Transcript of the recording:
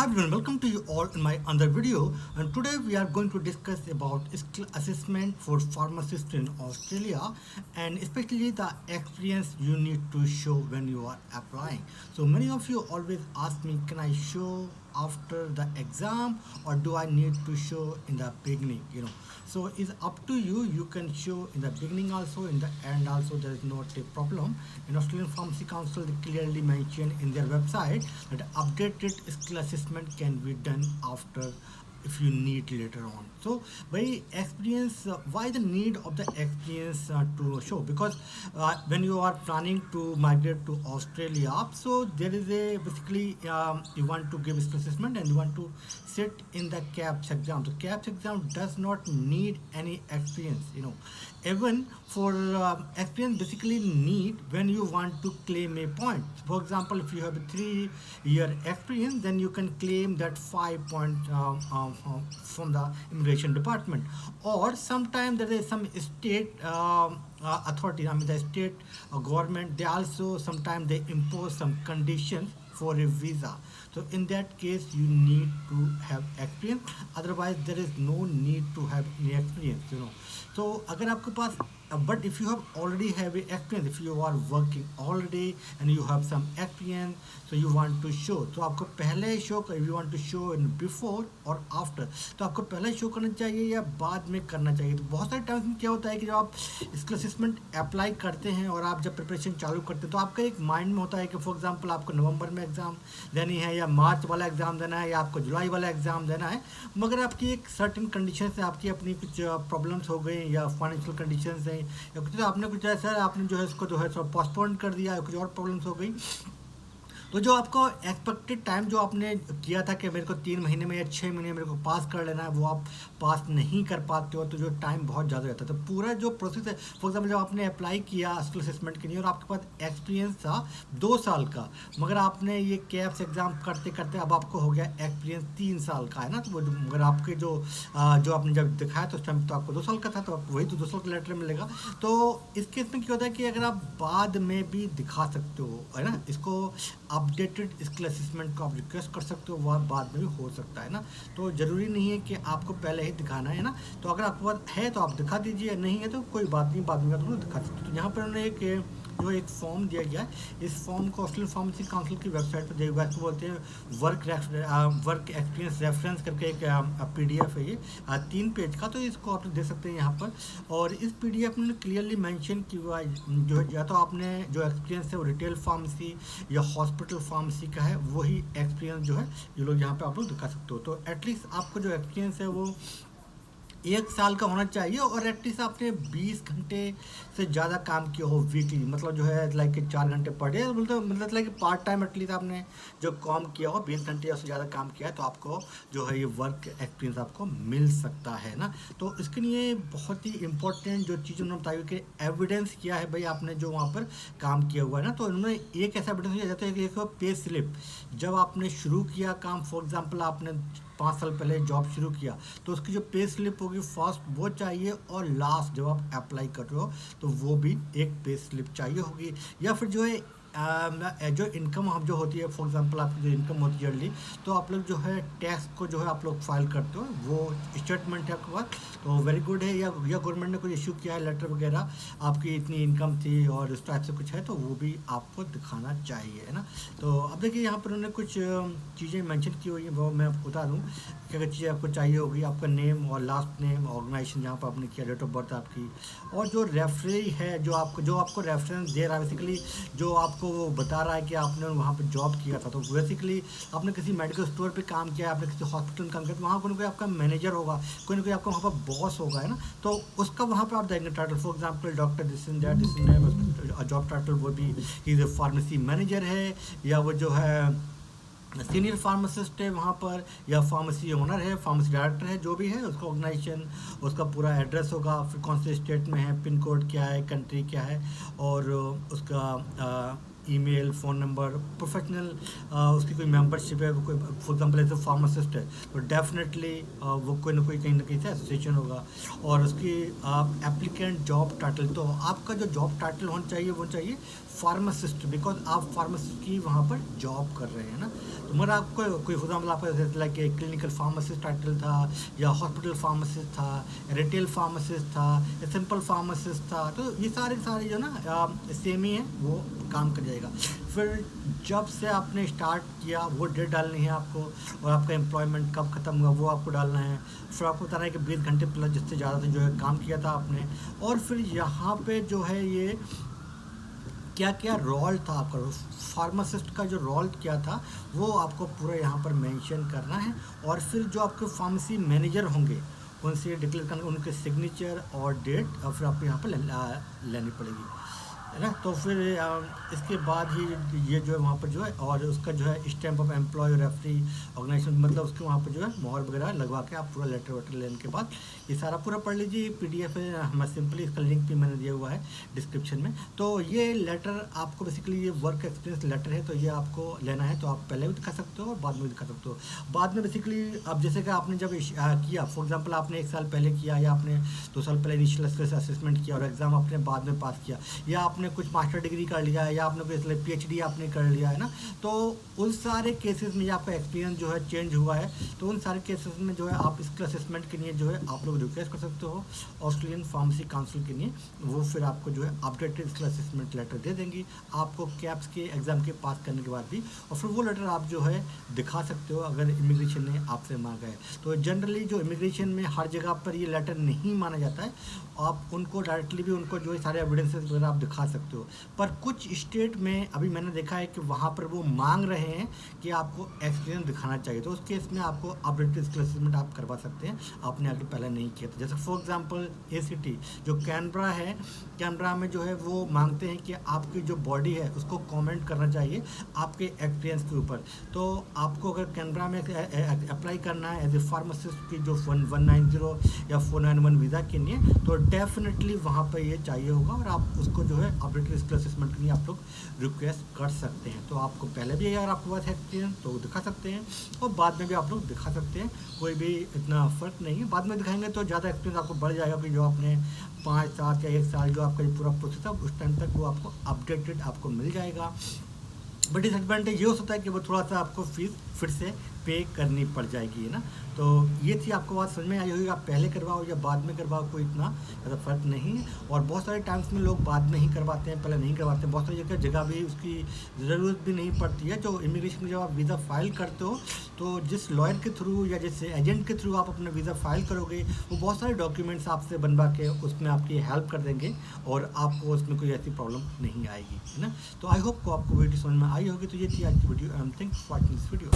everyone, welcome to you all in my another video. And today we are going to discuss about skill assessment for pharmacists in Australia, and especially the experience you need to show when you are applying. So many of you always ask me, can I show after the exam or do I need to show in the beginning? So it's up to you. You can show in the beginning also, in the end also. There is not a problem. In Australian Pharmacy Council, they clearly mention in their website that updated skill assessment can be done after if you need later on. So by experience, why the need of the experience to show? Because when you are planning to migrate to Australia, so there is a basically you want to give skill assessment and you want to sit in the CAPS exam. So CAPS exam does not need any experience. Even for experience basically need when you want to claim a point. For example, if you have a 3-year experience, then you can claim that 5 point from the immigration department. Or sometimes there is some state authority, the state government, they also sometimes they impose some conditions for a visa. So in that case you need to have experience, otherwise there is no need to have any experience. So अगर आपके पास but if you have already have a experience, if you are working already and you have some experience, so you want to show, तो आपको पहले show कर, you want to show in before और after, तो आपको पहले show करना चाहिए या बाद में करना चाहिए. तो बहुत सारे टाइम्स में क्या होता है कि जब आप स्किल असेसमेंट अप्लाई करते हैं और आप जब प्रिपरेशन चालू करते हैं तो आपका एक माइंड में होता है कि फॉर एग्जांपल आपको नवंबर में एग्ज़ाम देनी है या मार्च वाला एग्ज़ाम देना है या आपको जुलाई वाला एग्ज़ाम देना है, मगर आपकी एक सर्टेन कंडीशन से आपकी अपनी कुछ प्रॉब्लम्स हो गई या फाइनेंशियल कंडीशन है या कुछ, तो आपने कुछ ऐसा आपने जो है इसको जो है पोस्टपोन कर दिया या कुछ और प्रॉब्लम्स हो गई, तो जो आपको एक्सपेक्टेड टाइम जो आपने किया था कि मेरे को 3 महीने में या 6 महीने में मेरे को पास कर लेना है, वो आप पास नहीं कर पाते हो, तो जो टाइम बहुत ज़्यादा रहता है. तो पूरा जो प्रोसेस है, फॉर एग्जाम्पल जब आपने अप्लाई किया स्किल असेसमेंट के लिए और आपके पास एक्सपीरियंस था 2 साल का, मगर आपने ये कैप्स एग्ज़ाम करते करते अब आपको हो गया एक्सपीरियंस 3 साल का है ना, तो वो मगर आपके जो आपने जब दिखाया तो उस टाइम तो आपको 2 साल का था, तो आपको वही तो 2 साल का लेटर मिलेगा. तो इस केस में क्या होता है कि अगर आप बाद में भी दिखा सकते हो, है ना, इसको अपडेटेड स्किल असेसमेंट को आप रिक्वेस्ट कर सकते हो, वह बाद में भी हो सकता है ना. तो ज़रूरी नहीं है कि आपको पहले ही दिखाना है ना. तो अगर आपके पास है तो आप दिखा दीजिए, नहीं है तो कोई बात नहीं, बाद में तो दिखा सकते हो. तो यहाँ पर उन्होंने एक फॉर्म दिया गया है, इस फॉर्म को ऑस्ट्रेलियन फार्मेसी काउंसिल की वेबसाइट पर दिया गया है. इसको बोलते हैं वर्क एक्सपीरियंस रेफरेंस करके एक PDF है ये 3 पेज का, तो इसको आप देख सकते हैं यहाँ पर. और इस PDF में क्लियरली मेंशन की हुआ जो है, या तो आपने जो एक्सपीरियंस है वो रिटेल फार्मेसी या हॉस्पिटल फार्मेसी का है, वही एक्सपीरियंस जो है ये लोग यहाँ पे आप लोग दिखा सकते हो. तो एटलीस्ट आपको जो एक्सपीरियंस है वो 1 साल का होना चाहिए और एटलीस्ट आपने 20 घंटे से ज़्यादा काम किया हो वीकली, मतलब जो है लाइक 4 घंटे पर डे, मतलब लाइक पार्ट टाइम एटलीस्ट आपने जो काम किया हो 20 घंटे या उससे ज़्यादा काम किया है, तो आपको जो है ये वर्क एक्सपीरियंस आपको मिल सकता है ना. तो इसके लिए बहुत ही इंपॉर्टेंट जो चीज़ उन्होंने बताई कि एविडेंस क्या है भाई आपने जो वहाँ पर काम किया हुआ है ना. तो उन्होंने एक ऐसा एविडेंस दिया जाता है कि एक पे स्लिप, जब आपने शुरू किया काम, फॉर एग्जाम्पल आपने 5 साल पहले जॉब शुरू किया, तो उसकी जो पे स्लिप होगी फर्स्ट वो चाहिए, और लास्ट जब आप अप्लाई कर रहे हो तो वो भी एक पे स्लिप चाहिए होगी. या फिर जो है जो इनकम आप जो होती है, फॉर एग्जांपल आपकी जो इनकम होती है ईयरली, तो आप लोग जो है टैक्स को जो है आप लोग फाइल करते हो, वो स्टेटमेंट है आपके पास, तो वेरी गुड है. या गवर्नमेंट ने कुछ इशू किया है लेटर वगैरह, आपकी इतनी इनकम थी और उस टाइप से कुछ है, तो वो भी आपको दिखाना चाहिए, है ना. तो अब देखिए यहाँ पर उन्होंने कुछ चीज़ें मेंशन की हुई हैं, वो मैं बता दूँ क्या क्या चीज़ें आपको चाहिए होगी. आपका नेम और लास्ट नेम, ऑर्गेनाइजेशन जहाँ पर आपने किया, डेट ऑफ बर्थ आपकी, और जो रेफरी है जो आपको रेफरेंस दे रहा है, बेसिकली जो आपको वो बता रहा है कि आपने वहाँ पे जॉब किया था, तो बेसिकली आपने किसी मेडिकल स्टोर पे काम किया, आपने किसी हॉस्पिटल में काम किया, तो वहाँ कोई ना कोई आपका मैनेजर होगा, कोई ना कोई आपका वहाँ पर बॉस होगा, है ना. तो उसका वहाँ पर आप देंगे title, for example doctor this in that, this in job title वो भी इज ए फार्मेसी मैनेजर है, या वो जो है सीनियर फार्मासिस्ट है वहाँ पर, या फार्मेसी ओनर है, फार्मेसी डायरेक्टर है, जो भी है उसका ऑर्गेनाइजेशन, उसका पूरा एड्रेस होगा, फिर कौन से स्टेट में है, पिन कोड क्या है, कंट्री क्या है, और उसका ईमेल, फ़ोन नंबर, प्रोफेशनल उसकी कोई मेंबरशिप है, कोई for example as a pharmacist है तो डेफिनेटली वो कोई ना कोई कहीं ना कहीं से एसोसिएशन होगा। और उसकी एप्लीकेंट जॉब टाइटल, तो आपका जो जॉब टाइटल होना चाहिए वो चाहिए फार्मासिस्ट, बिकॉज आप फार्मासिस्ट की वहाँ पर जॉब कर रहे हैं ना। तो मगर आपको कोई फॉर एग्जाम्पल आपका लाइक क्लिनिकल फार्मासिस्ट टाइटल था, या हॉस्पिटल फार्मासिस्ट था, रिटेल फार्मासिस्ट था, या सिंपल फार्मासिस्ट था, तो ये सारे जो ना सेम ही है, वो काम कर जाएगा। फिर जब से आपने स्टार्ट किया वो डेट डालनी है आपको, और आपका एम्प्लॉयमेंट कब ख़त्म हुआ वो आपको डालना है। फिर आपको बताना है कि 20 घंटे प्लस जिससे ज़्यादा से जो है काम किया था आपने। और फिर यहाँ पे जो है ये क्या क्या रोल था आपका, फार्मासिस्ट का जो रोल क्या था वो आपको पूरा यहाँ पर मेंशन करना है। और फिर जो आपके फार्मेसी मैनेजर होंगे उनसे डिक्लेयर करना, उनके सिग्नेचर और डेट और फिर आपको यहाँ पर लेनी पड़ेगी, है ना। तो फिर इसके बाद ही ये जो है वहाँ पर जो है, और उसका जो है stamp of employ referee organisation, मतलब उसके वहाँ पर जो है मोहर वगैरह लगवा के आप पूरा लेटर वेटर लेने के बाद ये सारा पूरा पढ़ लीजिए। PDF है, हम सिंपली इसका लिंक भी मैंने दिया हुआ है डिस्क्रिप्शन में। तो ये लेटर आपको बेसिकली ये वर्क एक्सपीरियंस लेटर है, तो ये आपको लेना है तो आप पहले भी दिखा सकते हो और बाद में भी दिखा सकते हो। बाद में बेसिकली अब जैसे कि आपने जब किया, फॉर एग्जाम्पल आपने 1 साल पहले किया, या आपने 2 साल पहले इनिशियल स्ट्रेस असेसमेंट किया और एग्ज़ाम आपने बाद में पास किया, या आपने कुछ मास्टर डिग्री कर लिया है, या आपने कोई PhD आपने कर लिया है ना, तो उन सारे केसेस में आपका एक्सपीरियंस जो है चेंज हुआ है, तो उन सारे केसेस में जो है आप इसके असेसमेंट के लिए जो है आप लोग रिक्वेस्ट कर सकते हो ऑस्ट्रेलियन फार्मेसी काउंसिल के लिए। वो फिर आपको जो है अपडेटेड इसका असेसमेंट लेटर दे देंगी आपको कैप्स के एग्ज़ाम के पास करने के बाद भी। और फिर वो लेटर आप जो है दिखा सकते हो अगर इमिग्रेशन ने आपसे मांगा है। तो जनरली जो इमिग्रेशन में हर जगह पर ये लेटर नहीं माना जाता है, आप उनको डायरेक्टली भी उनको जो है सारे एविडेंसेस वगैरह आप दिखा सकते हो। पर कुछ स्टेट में अभी मैंने देखा है कि वहाँ पर वो मांग रहे हैं कि आपको एक्सपीरियंस दिखाना चाहिए, तो उस केस में आपको अपडेटेड स्किल असेसमेंट आप करवा सकते हैं, आपने आगे पहले नहीं किया था। जैसे फॉर एग्जांपल ACT जो कैनबरा है, कैनबरा में जो है वो मांगते हैं कि आपकी जो बॉडी है उसको कमेंट करना चाहिए आपके एक्सपीरियंस के ऊपर। तो आपको अगर कैनबरा में अप्लाई करना है एज ए फार्मासिस्ट की जो 190 या 491 वीज़ा के लिए, तो डेफिनेटली वहाँ पर ये चाहिए होगा, और आप उसको जो है अपडेटेड स्किल असेसमेंट के लिए आप लोग रिक्वेस्ट कर सकते हैं। तो आपको पहले भी अगर आपके पास एक्सपीरियंस तो दिखा सकते हैं, और बाद में भी आप लोग दिखा सकते हैं, कोई भी इतना फ़र्क नहीं है। बाद में दिखाएंगे तो ज़्यादा एक्सपीरियंस आपको बढ़ जाएगा कि जो आपने 5 साल या 1 साल जो आपका जो पूरा प्रोसेस है उस टाइम तक वो आपको अपडेटेड आपको मिल जाएगा। बट डिसएडवांटेज ये हो सकता है कि वो थोड़ा सा आपको फीस फिर से पे करनी पड़ जाएगी, है ना। तो ये थी आपको बात समझ में आई होगी, आप पहले करवाओ या बाद में करवाओ कोई इतना ज़्यादा फर्क नहीं है। और बहुत सारे टाइम्स में लोग बाद में ही करवाते हैं, पहले नहीं करवाते हैं। बहुत सारी जगह भी उसकी ज़रूरत भी नहीं पड़ती है। जो इमिग्रेशन में जब आप वीज़ा फाइल करते हो तो जिस लॉयर के थ्रू या जिस एजेंट के थ्रू आप अपना वीज़ा फाइल करोगे, वो बहुत सारे डॉक्यूमेंट्स आपसे बनवा के उसमें आपकी हेल्प कर देंगे, और आपको उसमें कोई ऐसी प्रॉब्लम नहीं आएगी, है ना। तो आई होप को आपको वीडियो समझ में आई होगी। तो ये थी आज की video. Thanks for watching this video.